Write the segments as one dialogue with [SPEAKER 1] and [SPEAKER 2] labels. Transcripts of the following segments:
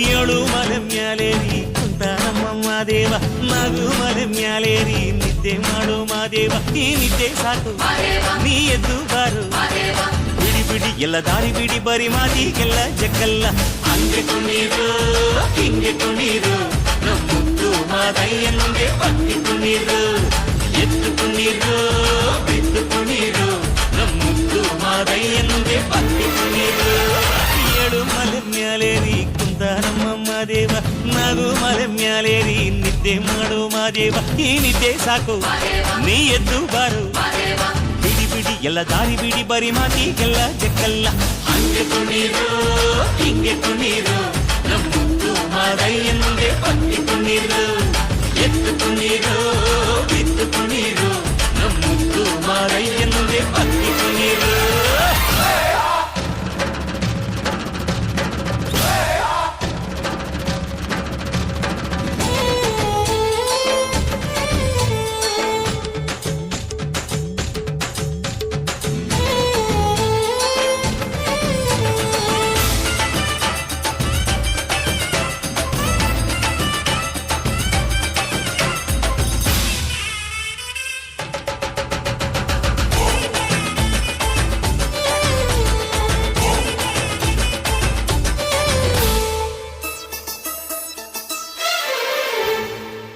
[SPEAKER 1] ಏಳು ಮಲೆ ಮ್ಯಾಲೇರಿ ಕುಂತ ನಮ್ಮ ಮಾದೇವ ನಗು ಮಲೆ ಮ್ಯಾಲೇರಿ ನಿದ್ದೆ ಮಾಡು ಮಾದೇವ ಈ ನಿದ್ದೆ ಸಾಕು ನೀ ಎದ್ದು ಬಾರು ಬಿಡಿ ಬಿಡಿ ಎಲ್ಲ ದಾರಿ ಬಿಡಿ ಬರಿ ಮಾತಿಗೆಲ್ಲ ಜಗ್ಗಲ್ಲ ಹಂಗೆ ಕುಣೀರು ಹಿಂಗೆ ಕುಣೀರು ನಮ್ಮುತ್ತು ಮಾದಯ್ಯನಿಗೆ ಪತ್ತಿ ಕುಣೀರು ಎದ್ದು ಕುಣೀರು ಬಿದ್ದು ಕುಣೀರು ನಮ್ಮುತ್ತು ಮಾದಯ್ಯನಿಗೆ ಪತ್ತಿ ಕುಣೀರು ಏಳು ಮಲೆ ಮ್ಯಾಲೇರಿ ಕುಂತ ನಮ್ಮ ಮಾದೇವ ನಗು ಮಲೆ ಮ್ಯಾಲೇರಿ ನಿದ್ದೆ ಮಾಡು ಮಾದೇವ ಈ ನಿದ್ದೆ ಸಾಕು ನೀ ಎದ್ದು ಬಾರು ಬಿಡಿ ಬಿಡಿ ಎಲ್ಲ ದಾರಿ ಬಿಡಿ ಬರಿ ಮಾತಿಗೆಲ್ಲ ಜಕ್ಕಲ್ಲ ಹಂಗೆ ಕುಣೀರು ಹಿಂಗೆ ಕುಣೀರು ನಮ್ಮುತ್ತು ಮಾದಯ್ಯನಿಗೆ ಪತ್ತಿ ಕುಣೀರು ಎದ್ದು ಕುಣೀರು ಬಿದ್ದು ಕುಣೀರು ನಮ್ಮುತ್ತು ಮಾದಯ್ಯನಿಗೆ ಪತ್ತಿ ಕುಣೀರು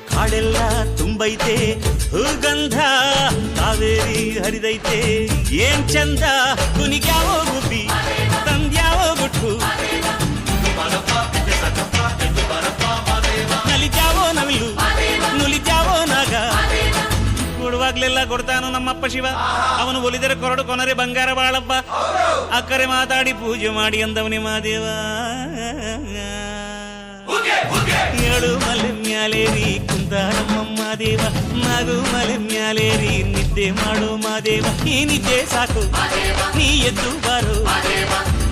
[SPEAKER 1] ಕಾಡೆಲ್ಲ ತುಂಬೈತೆ ಹೂಗಂಧ ಕಾವೇರಿ ಹರಿದೈತೆ ಏನ್ ಚಂದ ಕುನಿಗ್ಯಾವೋ ಗುಬ್ಬಿ ತಂದ್ಯಾವೋ ಗುಟ್ಟು ನಲಿದ್ಯಾವೋ ನವಿಲು ನುಲಿದ್ಯಾವೋ ನಾಗ ಕೊಡುವಾಗ್ಲೆಲ್ಲ ಕೊಡ್ತಾನು ನಮ್ಮಪ್ಪ ಶಿವ ಅವನು ಒಲಿದರೆ ಕೊರಡು ಕೊನರೆ ಬಂಗಾರ ಬಾಳಪ್ಪ ಅಕ್ಕರೆ ಮಾತಾಡಿ ಪೂಜೆ ಮಾಡಿ ಅಂದವನಿ ಮಾದೇವ ಏಳು ಮಲೆ ಮ್ಯಾಲೇರಿ ಕುಂತ ನಮ್ಮ ಮಾದೇವ ನಗು ಮಲೆ ಮ್ಯಾಲೇರಿ ನಿದ್ದೆ ಮಾಡು ಮಾದೇವ ಈ ನಿದ್ದೆ ಸಾಕು ನೀ ಎದ್ದು ಬಾರು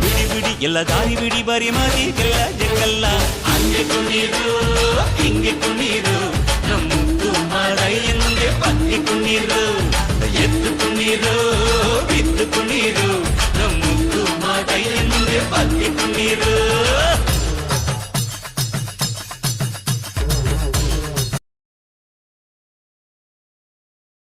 [SPEAKER 1] ಬಿಡಿ ಬಿಡಿ ಎಲ್ಲ ದಾರಿ ಬಿಡಿ ಬರಿ ಮಾತಿಗೆಲ್ಲ ಜಗ್ಗಲ್ಲ ಹಂಗೆ ಕುಣೀರು ಹಿಂಗೆ ಕುಣೀರು ನಮ್ಮುತ್ತು ಮಾದಯ್ಯನಿಗೆ ಪತ್ತಿ ಕುಣೀರು